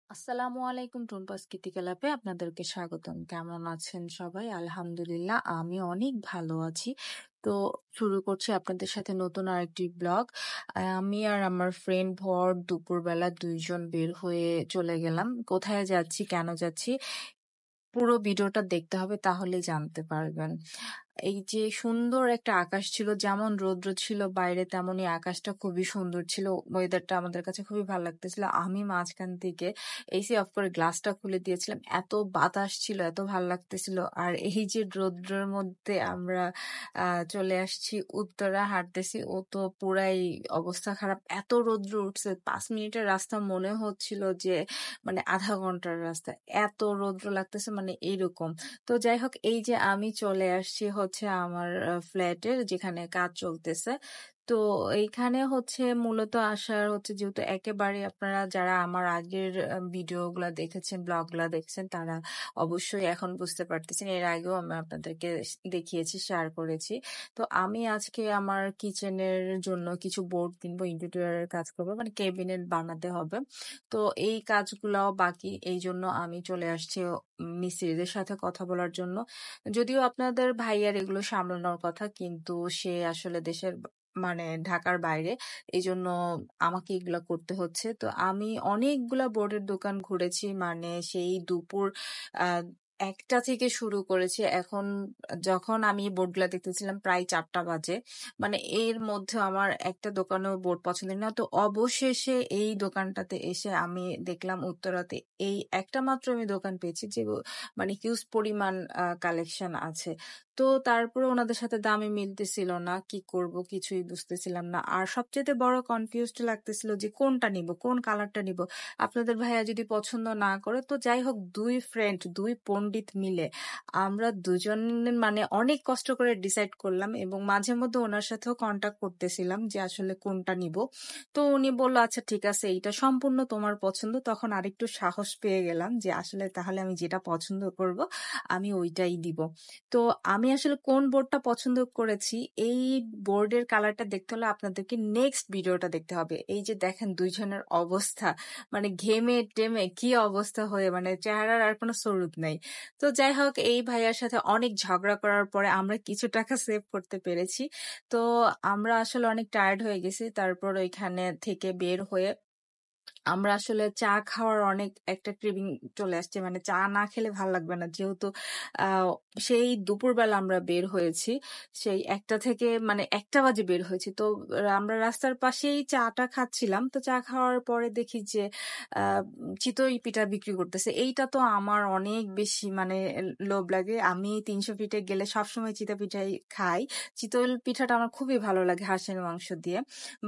আসসালামু আলাইকুম টুনপাস কীর্তিকলাপে আপনাদেরকে স্বাগতম। কেমন আছেন সবাই? আলহামদুলিল্লাহ আমি অনেক ভালো আছি। তো শুরু করছি আপনাদের সাথে নতুন আরেকটি ব্লগ। আমি আর আমার ফ্রেন্ড ভর দুপুরবেলা ২ জন বের হয়ে চলে গেলাম। কোথায় যাচ্ছি, কেন যাচ্ছি পুরো ভিডিওটা দেখতে হবে, তাহলেই জানতে পারবেন। এই যে সুন্দর একটা আকাশ ছিল, যেমন রৌদ্র ছিল বাইরে তেমনই আকাশটা খুবই সুন্দর ছিল। ওয়েদারটা আমাদের কাছে খুবই ভালো লাগতেছিল। আমি মাঝখান থেকে এসি অফ করে গ্লাসটা খুলে দিয়েছিলাম। এত বাতাস ছিল, এত ভালো লাগতেছিল। আর এই যে রৌদ্রের মধ্যে আমরা চলে আসছি উত্তরা, হাঁটতেছি, ও তো পুরাই অবস্থা খারাপ। এত রৌদ্র উঠছে, 5 মিনিটের রাস্তা মনে হচ্ছিল যে মানে আধা ঘন্টার রাস্তা। এত রৌদ্র লাগতেছে, মানে এইরকম। তো যাই হোক, এই যে আমি চলে আসছি হচ্ছে আমার ফ্ল্যাটের, যেখানে কাজ চলতেছে। তো এইখানে হচ্ছে মূলত আসার হচ্ছে, যেহেতু একেবারে আপনারা যারা আমার আগের ভিডিওগুলা দেখেছেন, ব্লগগুলা দেখেছেন, তারা অবশ্যই এখন বুঝতে পারতেছেন। এর আগেও আমি আপনাদেরকে দেখিয়েছি, শেয়ার করেছি। তো আমি আজকে আমার কিচেনের জন্য কিছু বোর্ড কিনবো, ইন্টেরিয়রের কাজ করবো, মানে ক্যাবিনেট বানাতে হবে। তো এই কাজগুলাও বাকি, এই জন্য আমি চলে আসছি মিস্ত্রিদের সাথে কথা বলার জন্য। যদিও আপনাদের ভাইয়ার এগুলো সামলানোর কথা, কিন্তু সে আসলে দেশের মানে ঢাকার বাইরে, এই জন্য আমাকে এগুলা করতে হচ্ছে। তো আমি অনেকগুলা বোর্ডের দোকান ঘুরেছি, মানে সেই দুপুর 1টা থেকে শুরু করেছি। এখন যখন আমি বোর্ডগুলা দেখতেছিলাম প্রায় 4টা বাজে। মানে এর মধ্যে আমার একটা দোকানেও বোর্ড পছন্দ না। তো অবশেষে এই দোকানটাতে এসে আমি দেখলাম উত্তরাতে এই একটা মাত্র আমি দোকান পেয়েছি যে মানে হিউজ পরিমাণ কালেকশন আছে। তো তারপরে ওনাদের সাথে দামে মিলতেছিল না, কি করব কিছুই বুঝতেছিলাম না। আর সবচেয়ে বড় কনফিউজড লাগতেছিল যে কোনটা নিব, কোন কালারটা নিব। আপনাদের ভাইয়া যদি পছন্দ না করে, তো যাই হোক, 2 ফ্রেন্ড, 2 পণ্ডিত মিলে আমরা দুজন মানে অনেক কষ্ট করে ডিসাইড করলাম, এবং মাঝে মধ্যে ওনার সাথেও কন্টাক্ট করতেছিলাম যে আসলে কোনটা নিব। তো উনি বলল, আচ্ছা ঠিক আছে, এইটা সম্পূর্ণ তোমার পছন্দ। তখন আরেকটু সাহস পেয়ে গেলাম যে আসলে তাহলে আমি যেটা পছন্দ করব আমি ওইটাই দিব। তো আমি আসলে কোন বোর্ডটা পছন্দ করেছি, এই বোর্ডের কালারটা দেখতে হলে আপনাদেরকে নেক্সট ভিডিওটা দেখতে হবে। এই যে দেখেন দুইজনের অবস্থা, মানে ঘেমে টেমে কি অবস্থা হয়ে, মানে চেহারার আর কোনো স্বরূপ নেই। তো যাই হোক, এই ভাইয়ার সাথে অনেক ঝগড়া করার পরে আমরা কিছু টাকা সেভ করতে পেরেছি। তো আমরা আসলে অনেক টায়ার্ড হয়ে গেছি। তারপর ওইখানে থেকে বের হয়ে আমরা আসলে চা খাওয়ার অনেক একটা ক্রেভিং চলে আসছে, মানে চা না খেলে ভাল লাগবে না। যেহেতু আহ সেই দুপুরবেলা আমরা বের হয়েছি, সেই 1টা থেকে, মানে 1টা বাজে বের হয়েছি। তো আমরা রাস্তার পাশেই চাটা খাচ্ছিলাম। তো চা খাওয়ার পরে দেখি যে চিতই পিঠা বিক্রি করতেছে। এইটা তো আমার অনেক বেশি মানে লোভ লাগে। আমি 300 ফিটে গেলে সবসময় চিতই পিঠাই খাই। চিতই পিঠাটা আমার খুবই ভালো লাগে, হাঁসের মাংস দিয়ে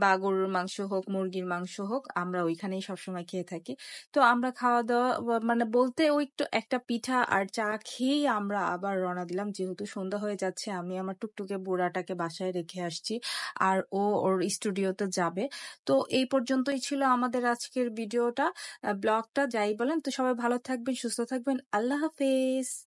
বা গরুর মাংস হোক, মুরগির মাংস হোক, আমরা ওইখানেই সবসময় খেয়ে থাকি। তো আমরা খাওয়া দাওয়া মানে বলতে ওই একটু একটা পিঠা আর চা খেয়েই আমরা আবার রওনা দিলাম, যেহেতু সন্ধ্যা হয়ে যাচ্ছে। আমি আমার টুকটুকে বুড়াটাকে বাসায় রেখে আসছি, আর ও ওর স্টুডিওতে যাবে। তো এই পর্যন্তই ছিল আমাদের আজকের ভিডিওটা, ব্লগটা, যাই বলেন। তো সবাই ভালো থাকবেন, সুস্থ থাকবেন। আল্লাহ হাফেজ।